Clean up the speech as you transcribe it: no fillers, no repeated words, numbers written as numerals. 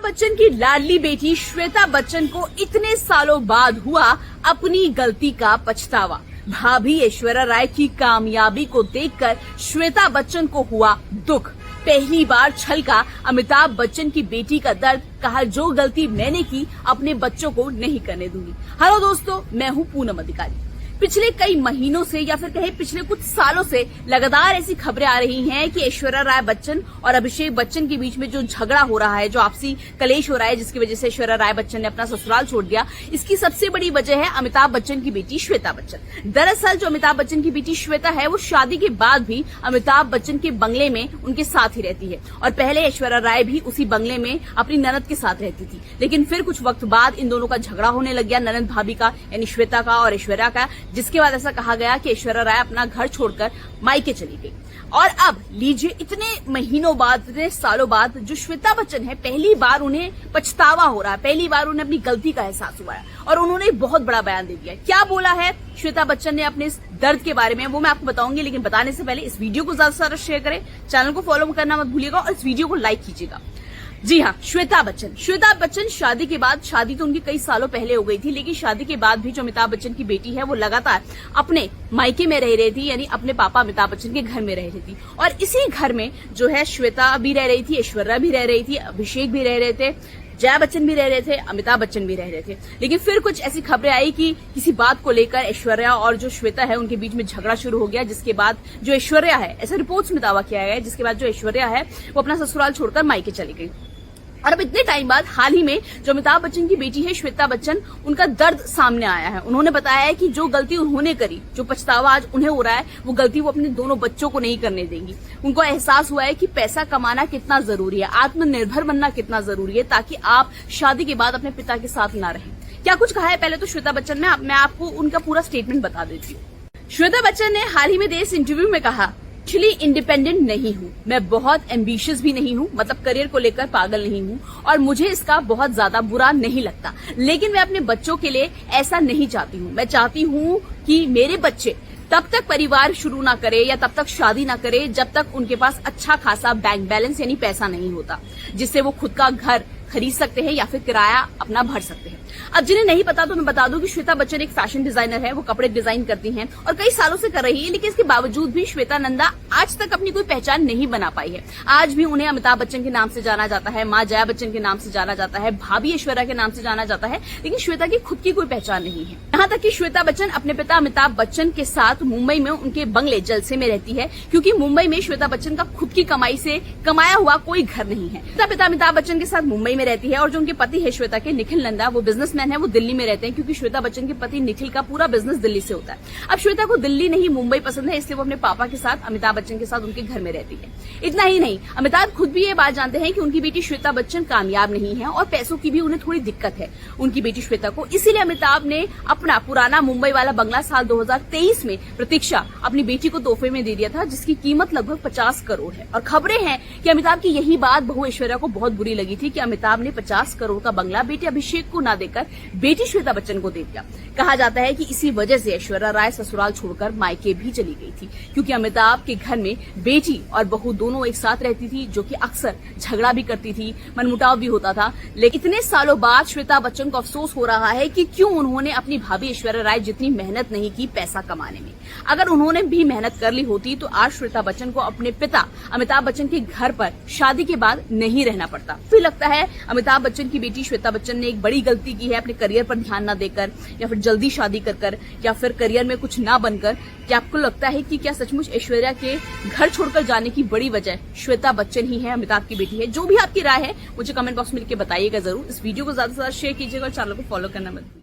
अमिताभ बच्चन की लाडली बेटी श्वेता बच्चन को इतने सालों बाद हुआ अपनी गलती का पछतावा। भाभी ऐश्वर्या राय की कामयाबी को देखकर श्वेता बच्चन को हुआ दुख। पहली बार छलका अमिताभ बच्चन की बेटी का दर्द। कहा, जो गलती मैंने की अपने बच्चों को नहीं करने दूंगी। हेलो दोस्तों, मैं हूं पूनम अधिकारी। पिछले कई महीनों से या फिर कहे पिछले कुछ सालों से लगातार ऐसी खबरें आ रही हैं कि ऐश्वर्या राय बच्चन और अभिषेक बच्चन के बीच में जो झगड़ा हो रहा है, जो आपसी कलेश हो रहा है, जिसकी वजह से ऐश्वर्या राय बच्चन ने अपना ससुराल छोड़ दिया, इसकी सबसे बड़ी वजह है अमिताभ बच्चन की बेटी श्वेता बच्चन। दरअसल जो अमिताभ बच्चन की बेटी श्वेता है वो शादी के बाद भी अमिताभ बच्चन के बंगले में उनके साथ ही रहती है और पहले ऐश्वर्या राय भी उसी बंगले में अपनी ननद के साथ रहती थी। लेकिन फिर कुछ वक्त बाद इन दोनों का झगड़ा होने लग गया, ननद भाभी का यानी श्वेता का और ऐश्वर्या का, जिसके बाद ऐसा कहा गया कि ऐश्वर्या राय अपना घर छोड़कर मायके चली गई। और अब लीजिए, इतने महीनों बाद, इतने सालों बाद जो श्वेता बच्चन है, पहली बार उन्हें पछतावा हो रहा है, पहली बार उन्हें अपनी गलती का एहसास हुआ है और उन्होंने बहुत बड़ा बयान दे दिया। क्या बोला है श्वेता बच्चन ने अपने इस दर्द के बारे में, वो मैं आपको बताऊंगी। लेकिन बताने से पहले इस वीडियो को ज्यादा से ज्यादा शेयर करें, चैनल को फॉलो करना मत भूलिएगा और इस वीडियो को लाइक कीजिएगा। जी हाँ, श्वेता बच्चन शादी के बाद, शादी तो उनकी कई सालों पहले हो गई थी, लेकिन शादी के बाद भी जो अमिताभ बच्चन की बेटी है वो लगातार अपने मायके में रह रही थी, यानी अपने पापा अमिताभ बच्चन के घर में रह रही थी। और इसी घर में जो है श्वेता भी रह रही थी, ऐश्वर्या भी रह रही थी, अभिषेक भी रह रहे थे, जया बच्चन भी रह रहे थे, अमिताभ बच्चन भी रह रहे थे। लेकिन फिर कुछ ऐसी खबरें आई कि किसी बात को लेकर ऐश्वर्या और जो श्वेता है उनके बीच में झगड़ा शुरू हो गया, जिसके बाद जो ऐश्वर्या है, ऐसा रिपोर्ट्स में दावा किया गया है, जिसके बाद जो ऐश्वर्या है वो अपना ससुराल छोड़कर मायके चली गई। और अब इतने टाइम बाद हाल ही में जो अमिताभ बच्चन की बेटी है श्वेता बच्चन, उनका दर्द सामने आया है। उन्होंने बताया है कि जो गलती उन्होंने करी, जो पछतावा आज उन्हें हो रहा है, वो गलती वो अपने दोनों बच्चों को नहीं करने देंगी। उनको एहसास हुआ है कि पैसा कमाना कितना जरूरी है, आत्मनिर्भर बनना कितना जरूरी है, ताकि आप शादी के बाद अपने पिता के साथ ना रहें। क्या कुछ कहा है पहले तो श्वेता बच्चन ने, मैं आपको उनका पूरा स्टेटमेंट बता देती हूँ। श्वेता बच्चन ने हाल ही में दिए इस इंटरव्यू में कहा, एक्चुअली इंडिपेंडेंट नहीं हूँ, मैं बहुत एम्बिशियस भी नहीं हूँ, मतलब करियर को लेकर पागल नहीं हूँ और मुझे इसका बहुत ज्यादा बुरा नहीं लगता। लेकिन मैं अपने बच्चों के लिए ऐसा नहीं चाहती हूँ। मैं चाहती हूँ कि मेरे बच्चे तब तक परिवार शुरू ना करे या तब तक शादी ना करे जब तक उनके पास अच्छा खासा बैंक बैलेंस यानी पैसा नहीं होता, जिससे वो खुद का घर खरीद सकते हैं या फिर किराया अपना भर सकते हैं। अब जिन्हें नहीं पता तो मैं बता दूं कि श्वेता बच्चन एक फैशन डिजाइनर है, वो कपड़े डिजाइन करती हैं और कई सालों से कर रही है। लेकिन इसके बावजूद भी श्वेता नंदा आज तक अपनी कोई पहचान नहीं बना पाई है। आज भी उन्हें अमिताभ बच्चन के नाम से जाना जाता है, माँ जया बच्चन के नाम से जाना जाता है, भाभी ऐश्वर्या के नाम से जाना जाता है, लेकिन श्वेता की खुद की कोई पहचान नहीं है। यहाँ तक कि श्वेता बच्चन अपने पिता अमिताभ बच्चन के साथ मुंबई में उनके बंगले जलसे में रहती है, क्योंकि मुंबई में श्वेता बच्चन का खुद की कमाई से कमाया हुआ कोई घर नहीं है। पिता अमिताभ बच्चन के साथ मुंबई में रहती है और जो उनके पति है श्वेता के, निखिल नंदा, वो बिजनेसमैन है, वो दिल्ली में रहते हैं, क्योंकि श्वेता बच्चन के पति निखिल का पूरा बिजनेस दिल्ली से होता है। अब श्वेता को दिल्ली नहीं मुंबई पसंद है, इसलिए वो अपने पापा के साथ, अमिताभ बच्चन के साथ उनके घर में रहती है। इतना ही नहीं, अमिताभ खुद भी ये बात जानते हैं कि उनकी बेटी श्वेता बच्चन कामयाब नहीं है और पैसों की भी उन्हें थोड़ी दिक्कत है उनकी बेटी श्वेता को। इसीलिए अमिताभ ने अपना पुराना मुंबई वाला बंगला साल 2023 में प्रतीक्षा अपनी बेटी को तोहफे में दे दिया था, जिसकी कीमत लगभग 50 करोड़ है। और खबरें हैं कि अमिताभ की यही बात बहू ऐश्वर्या को बहुत बुरी लगी थी कि अमिताभ ने 50 करोड़ का बंगला बेटे अभिषेक को ना देकर बेटी श्वेता बच्चन को दे दिया। कहा जाता है कि इसी वजह से ऐश्वर्या राय ससुराल छोड़कर मायके भी चली गई थी, क्योंकि अमिताभ के घर में बेटी और बहू दोनों एक साथ रहती थी, जो कि अक्सर झगड़ा भी करती थी, मनमुटाव भी होता था। लेकिन इतने सालों बाद श्वेता बच्चन को अफसोस हो रहा है कि क्यों उन्होंने अपनी भाभी ऐश्वर्या राय जितनी मेहनत नहीं की पैसा कमाने में। अगर उन्होंने भी मेहनत कर ली होती तो आज श्वेता बच्चन को अपने पिता अमिताभ बच्चन के घर पर शादी के बाद नहीं रहना पड़ता। फिर लगता है अमिताभ बच्चन की बेटी श्वेता बच्चन ने एक बड़ी गलती की है अपने करियर पर ध्यान न देकर, या फिर जल्दी शादी कर या फिर करियर में कुछ ना बनकर। क्या आपको लगता है कि क्या सचमुच ऐश्वर्या के घर छोड़कर जाने की बड़ी वजह श्वेता बच्चन ही है, अमिताभ की बेटी है? जो भी आपकी राय है मुझे कमेंट बॉक्स में लिख के बताइएगा जरूर। इस वीडियो को ज्यादा से ज्यादा शेयर कीजिएगा और चैनल को फॉलो करना मत भूलिए।